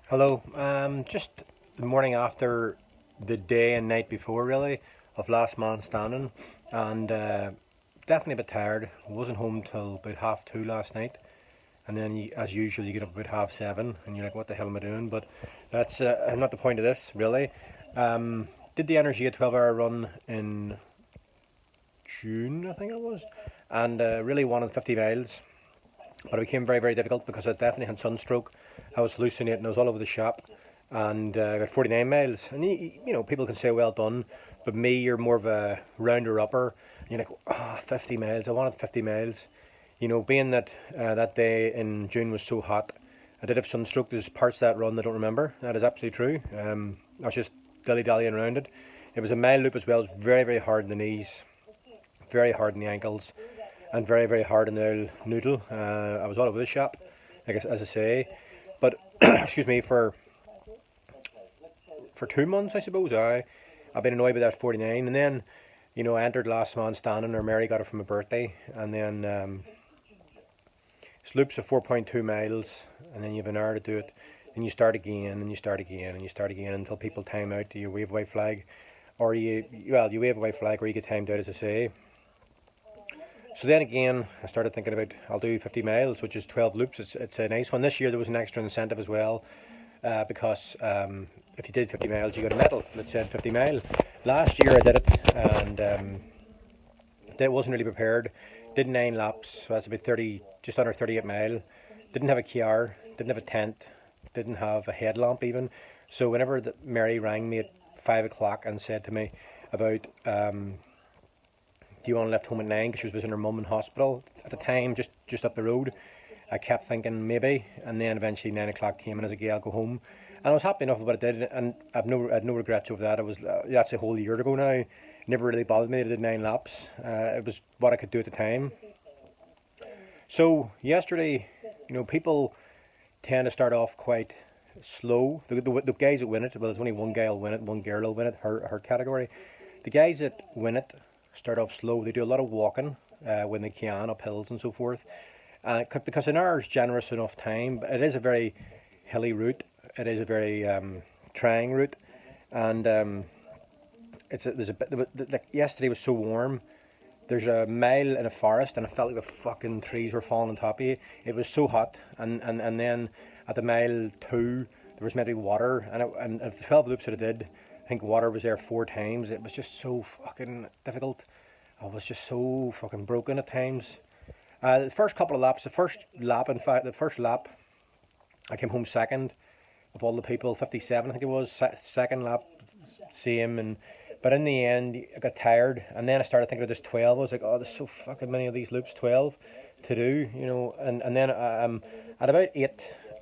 Hello. Just the morning after the day and night before, really, of Last Man Standing, and definitely a bit tired. Wasn't home till about half two last night, and then as usual, you get up about half seven, and you're like, "What the hell am I doing?" But that's not the point of this, really. Did the Energy a 12-hour run in June, I think it was, and really wanted 50 miles, but it became very, very difficult because I definitely had sunstroke. I was hallucinating. I was all over the shop, and I got 49 miles. And people can say well done, but me, you're more of a rounder upper. And you're like, 50 miles. I wanted 50 miles. Being that that day in June was so hot, I did have sunstroke. There's parts of that run I don't remember. That is absolutely true. I was just dilly dallying around it. It was a mile loop as well. It was very, very hard in the knees, very hard in the ankles, and very, very hard in the noodle. I was all over the shop, as I say. But excuse me, for 2 months, I suppose, I've been annoyed with that 49. And then, I entered Last Man Standing, or Mary got it for my birthday. And then it's loops of 4.2 miles, and then you have an hour to do it. Then you start again, and you start again, and you start again until people time out. You wave away flag, or you wave away flag, or you get timed out, as I say. So then again, I started thinking about I'll do 50 miles, which is 12 loops. It's a nice one. This year there was an extra incentive as well, because if you did 50 miles, you got a medal that said 50 mile. Last year I did it, and I wasn't really prepared. Did 9 laps, so that's about 30, just under 38 mile. Didn't have a QR, didn't have a tent, didn't have a headlamp even. So whenever Mary rang me at 5 o'clock and said to me about do you want to left home at 9 because she was visiting her mum in hospital at the time, just up the road. I kept thinking maybe, and then eventually 9 o'clock came, and I was like, yeah, I'll go home. And I was happy enough with what I did, and I had no regrets over that. That's a whole year ago now. It never really bothered me. I did 9 laps. It was what I could do at the time. So yesterday, people tend to start off quite slow. The guys that win it, well, there's only one guy will win it, one girl will win it, her category. The guys that win it start off slow. They do a lot of walking when they can, up hills and so forth. Because an hour is generous enough time. It is a very hilly route. It is a very trying route, and there's a bit. Like yesterday was so warm. There's a mile in a forest, and I felt like the fucking trees were falling on top of you. It was so hot, and then at the mile two there was maybe water, and the 12 loops that I did, I think water was there 4 times. It was just so fucking difficult. I was just so fucking broken at times. The first couple of laps, in fact, the first lap, I came home second of all the people, 57, I think it was. Second lap, same, but in the end, I got tired, and then I started thinking of this 12. I was like, oh, there's so fucking many of these loops, 12 to do, and then at about 8,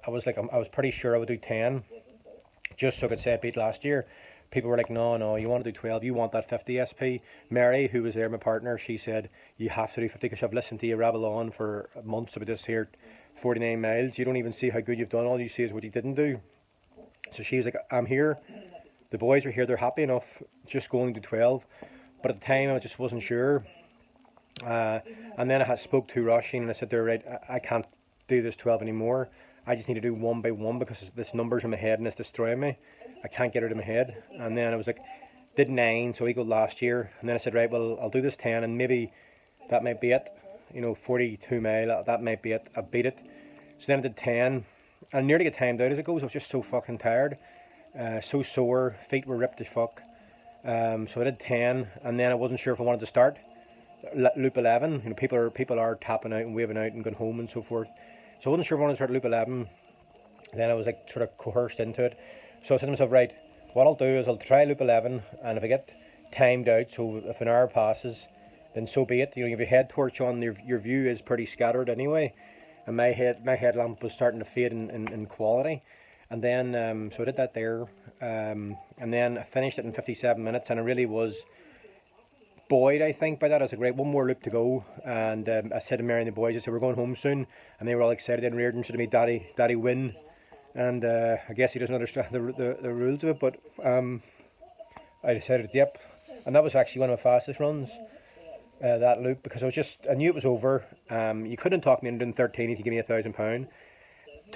I was pretty sure I would do 10, just so I could say I beat last year. People were like, no, you want to do 12, you want that 50 SP. Mary, who was there, my partner, she said, you have to do 50 because I've listened to you rabble on for months about this here 49 miles. You don't even see how good you've done. All you see is what you didn't do. So she was like, I'm here. The boys are here. They're happy enough. Just going to 12. But at the time, I just wasn't sure. And then I spoke to Roisin and I said, they're right, I can't do this 12 anymore. I just need to do one by one because this number's in my head and it's destroying me. I can't get it out of my head. And then I was like, did 9, so equal last year. And then I said, right, well, I'll do this 10 and maybe that might be it. 42 mile, that might be it. I beat it. So then I did 10. I nearly got timed out as it goes. I was just so fucking tired. So sore. Feet were ripped as fuck. So I did 10 and then I wasn't sure if I wanted to start loop 11. People are tapping out and waving out and going home and so forth. So I wasn't sure if I wanted to start loop 11. Then I was like sort of coerced into it. So I said to myself, right, what I'll do is I'll try loop 11, and if I get timed out, so if an hour passes, then so be it. If your head torch on, your view is pretty scattered anyway, and my headlamp was starting to fade in quality. And then so I did that there, and then I finished it in 57 minutes, and I really was buoyed, I think, by that. I was like, right, one more loop to go, and I said to Mary and the boys, I said, we're going home soon, and they were all excited. And Reardon said to me, Daddy, win. And I guess he doesn't understand the rules of it, but I decided, yep. And that was actually one of my fastest runs, that loop, because I knew it was over. You couldn't talk me into doing 13 if you give me £1,000.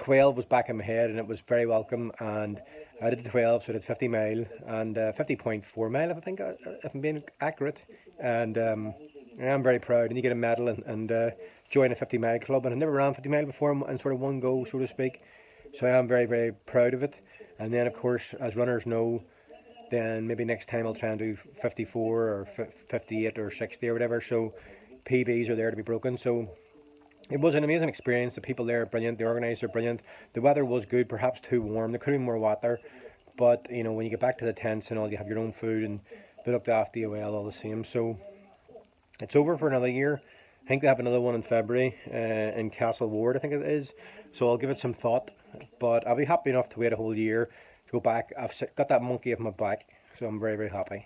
12 was back in my head, and it was very welcome. And I did the 12, so I did 50 mile and 50.4 mile, I think, if I'm being accurate. And I'm very proud. And you get a medal and join a 50 mile club. And I never ran 50 mile before in sort of one go, so to speak. So I am very, very proud of it. And then, of course, as runners know, then maybe next time I'll try and do 54 or 58 or 60 or whatever. So PBs are there to be broken. So it was an amazing experience. The people there are brilliant. The organisers are brilliant. The weather was good, perhaps too warm. There could have been more water. But, you know, when you get back to the tents and all, you have your own food and they looked after you well all the same. So it's over for another year. I think they have another one in February in Castle Ward, I think it is. So I'll give it some thought. But I'll be happy enough to wait a whole year to go back. I've got that monkey off my back, so I'm very, very happy.